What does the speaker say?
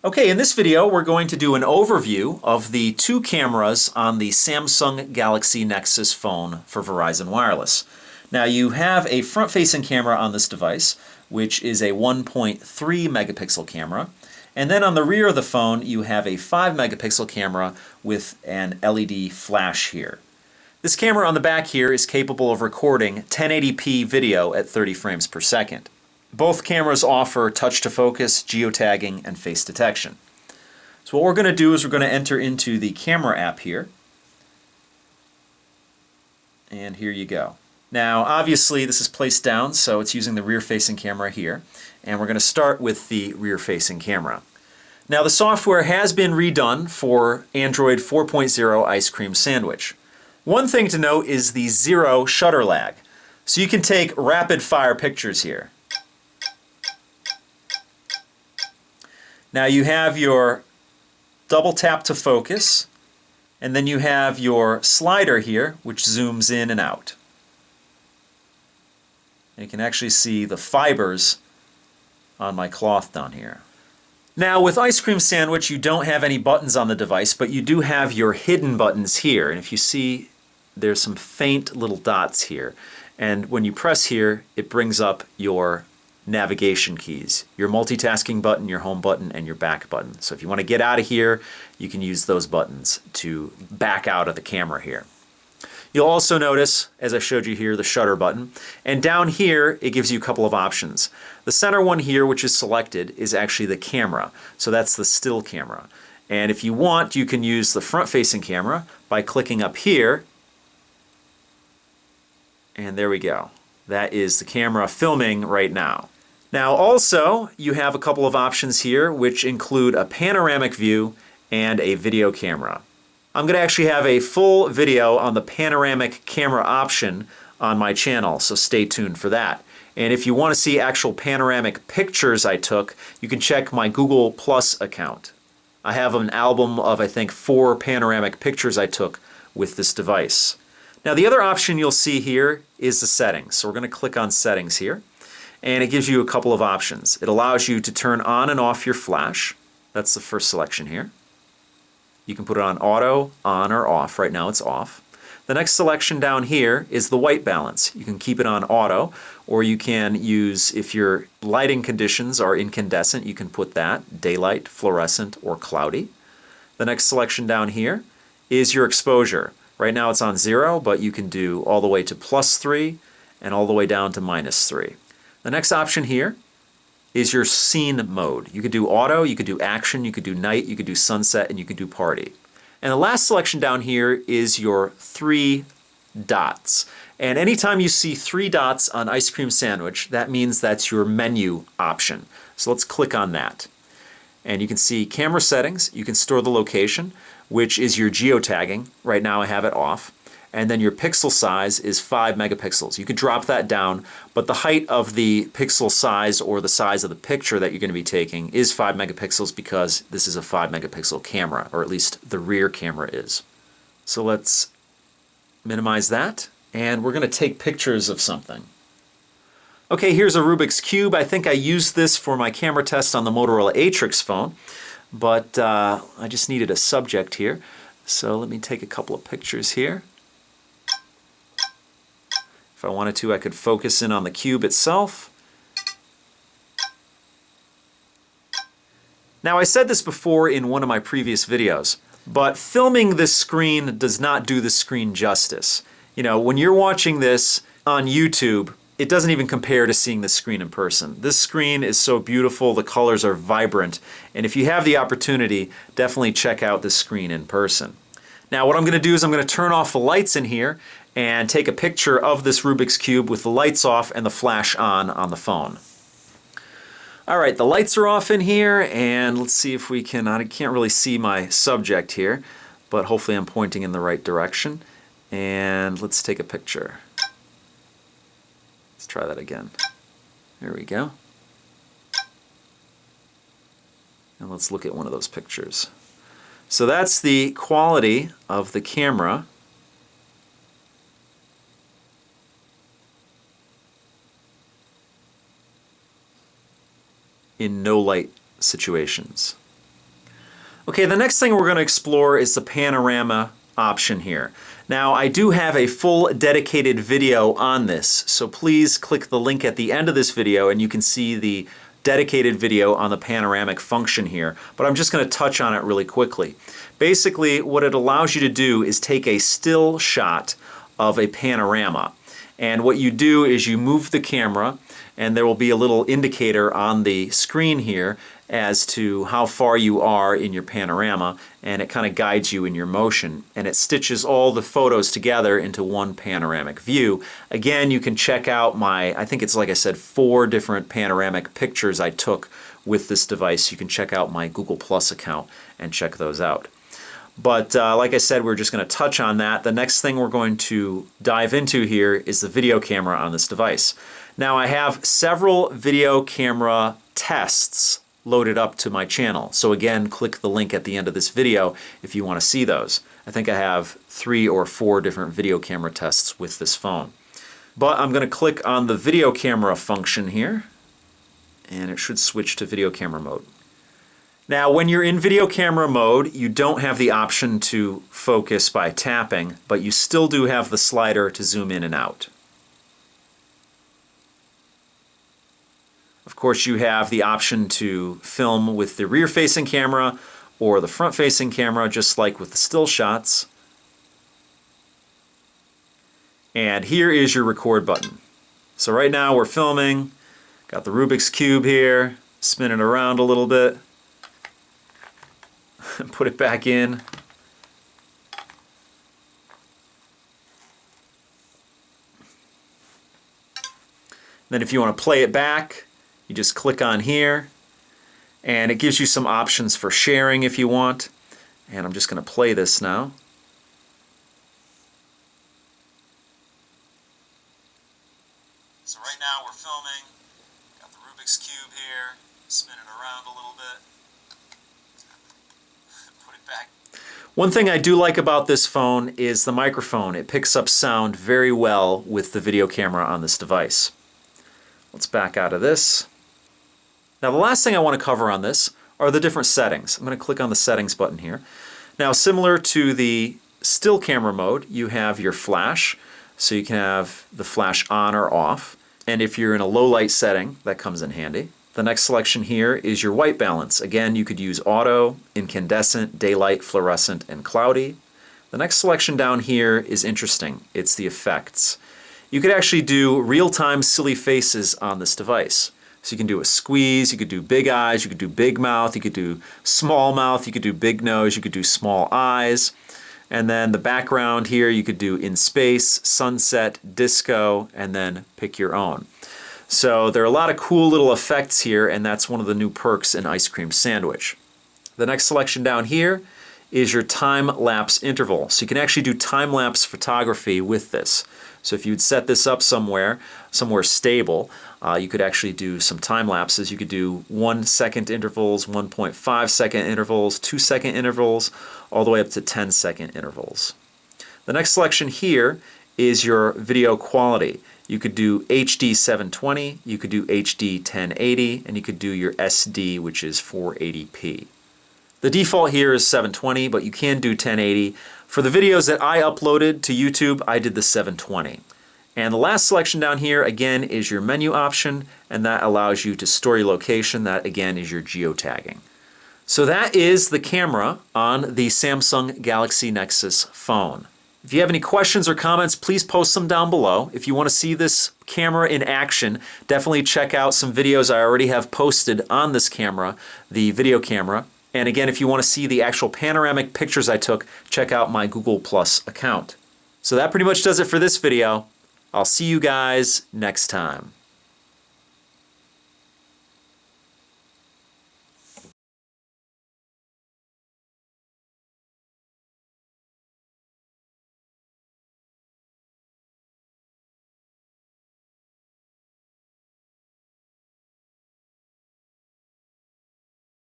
Okay, in this video we're going to do an overview of the two cameras on the Samsung Galaxy Nexus phone for Verizon Wireless. Now you have a front-facing camera on this device, which is a 1.3 megapixel camera. And then on the rear of the phone you have a 5 megapixel camera with an LED flash here. This camera on the back here is capable of recording 1080p video at 30 frames per second. Both cameras offer touch-to-focus, geotagging, and face detection. So what we're going to do is we're going to enter into the camera app here. And here you go. Now obviously this is placed down, so it's using the rear-facing camera here. And we're going to start with the rear-facing camera. Now the software has been redone for Android 4.0 Ice Cream Sandwich. One thing to note is the zero shutter lag. So you can take rapid-fire pictures here. Now you have your double tap to focus, and then you have your slider here, which zooms in and out. And you can actually see the fibers on my cloth down here. Now with Ice Cream Sandwich you don't have any buttons on the device, but you do have your hidden buttons here. And if you see, there's some faint little dots here. And when you press here, it brings up your navigation keys, your multitasking button, your home button, and your back button. So if you want to get out of here, you can use those buttons to back out of the camera here. You'll also notice, as I showed you here, the shutter button. And down here, it gives you a couple of options. The center one here, which is selected, is actually the camera. So that's the still camera. And if you want, you can use the front-facing camera by clicking up here. And there we go. That is the camera filming right now. Now also, you have a couple of options here which include a panoramic view and a video camera. I'm going to actually have a full video on the panoramic camera option on my channel, so stay tuned for that. And if you want to see actual panoramic pictures I took, you can check my Google Plus account. I have an album of, I think, 4 panoramic pictures I took with this device. Now the other option you'll see here is the settings. So we're going to click on settings here. And it gives you a couple of options. It allows you to turn on and off your flash. That's the first selection here. You can put it on auto, on, or off. Right now it's off. The next selection down here is the white balance. You can keep it on auto, or you can use, if your lighting conditions are incandescent, you can put that, daylight, fluorescent, or cloudy. The next selection down here is your exposure. Right now it's on 0, but you can do all the way to +3 and all the way down to -3. The next option here is your scene mode. You could do auto, you could do action, you could do night, you could do sunset, and you could do party. And the last selection down here is your 3 dots. And anytime you see 3 dots on Ice Cream Sandwich, that means that's your menu option. So let's click on that. And you can see camera settings, you can store the location, which is your geotagging. Right now I have it off. And then your pixel size is 5 megapixels. You could drop that down, but the height of the pixel size or the size of the picture that you're going to be taking is 5 megapixels because this is a 5 megapixel camera, or at least the rear camera is. So let's minimize that, and we're going to take pictures of something. Okay, here's a Rubik's Cube. I think I used this for my camera test on the Motorola Atrix phone, but I just needed a subject here. So let me take a couple of pictures here. If I wanted to, I could focus in on the cube itself. Now I said this before in one of my previous videos, but filming this screen does not do the screen justice. You know, when you're watching this on YouTube, it doesn't even compare to seeing the screen in person. This screen is so beautiful, the colors are vibrant, and if you have the opportunity, definitely check out this screen in person. Now what I'm going to do is I'm going to turn off the lights in here and take a picture of this Rubik's Cube with the lights off and the flash on the phone. Alright, the lights are off in here, and let's see if we can, I can't really see my subject here, but hopefully I'm pointing in the right direction. And let's take a picture. Let's try that again. There we go. And let's look at one of those pictures. So that's the quality of the camera. In no light situations. Okay, the next thing we're going to explore is the panorama option here. Now, I do have a full dedicated video on this, so please click the link at the end of this video and you can see the dedicated video on the panoramic function here, but I'm just going to touch on it really quickly. Basically, what it allows you to do is take a still shot of a panorama. And what you do is you move the camera, and there will be a little indicator on the screen here as to how far you are in your panorama, and it kind of guides you in your motion, and it stitches all the photos together into one panoramic view. Again, you can check out my, I think it's like I said, 4 different panoramic pictures I took with this device. You can check out my Google Plus account and check those out. But like I said, we're just going to touch on that. The next thing we're going to dive into here is the video camera on this device. Now, I have several video camera tests loaded up to my channel. So again, click the link at the end of this video if you want to see those. I think I have 3 or 4 different video camera tests with this phone. But I'm going to click on the video camera function here, and it should switch to video camera mode. Now, when you're in video camera mode, you don't have the option to focus by tapping, but you still do have the slider to zoom in and out. Of course, you have the option to film with the rear-facing camera or the front-facing camera, just like with the still shots. And here is your record button. So right now we're filming, got the Rubik's Cube here, spin it around a little bit, put it back in. Then if you want to play it back, you just click on here, and it gives you some options for sharing if you want. And I'm just going to play this now. So right now we're filming, got the Rubik's Cube here, spin it around a little bit. Put it back. One thing I do like about this phone is the microphone. It picks up sound very well with the video camera on this device. Let's back out of this. Now, the last thing I want to cover on this are the different settings. I'm going to click on the settings button here. Now, similar to the still camera mode, you have your flash, so you can have the flash on or off. And if you're in a low light setting, that comes in handy. The next selection here is your white balance. Again, you could use auto, incandescent, daylight, fluorescent, and cloudy. The next selection down here is interesting. It's the effects. You could actually do real-time silly faces on this device. So you can do a squeeze, you could do big eyes, you could do big mouth, you could do small mouth, you could do big nose, you could do small eyes. And then the background here, you could do in space, sunset, disco, and then pick your own. So there are a lot of cool little effects here, and that's one of the new perks in Ice Cream Sandwich. The next selection down here is your time-lapse interval. So you can actually do time-lapse photography with this. So if you'd set this up somewhere stable, you could actually do some time lapses. You could do 1 second intervals, 1.5 second intervals, 2 second intervals, all the way up to 10 second intervals. The next selection here is your video quality. You could do HD 720, you could do HD 1080, and you could do your SD, which is 480p. The default here is 720, but you can do 1080. For the videos that I uploaded to YouTube, I did the 720. And the last selection down here, again, is your menu option, and that allows you to store your location. That, again, is your geotagging. So that is the camera on the Samsung Galaxy Nexus phone. If you have any questions or comments, please post them down below. If you want to see this camera in action, definitely check out some videos I already have posted on this camera, the video camera. And again, if you want to see the actual panoramic pictures I took, check out my Google Plus account. So that pretty much does it for this video. I'll see you guys next time.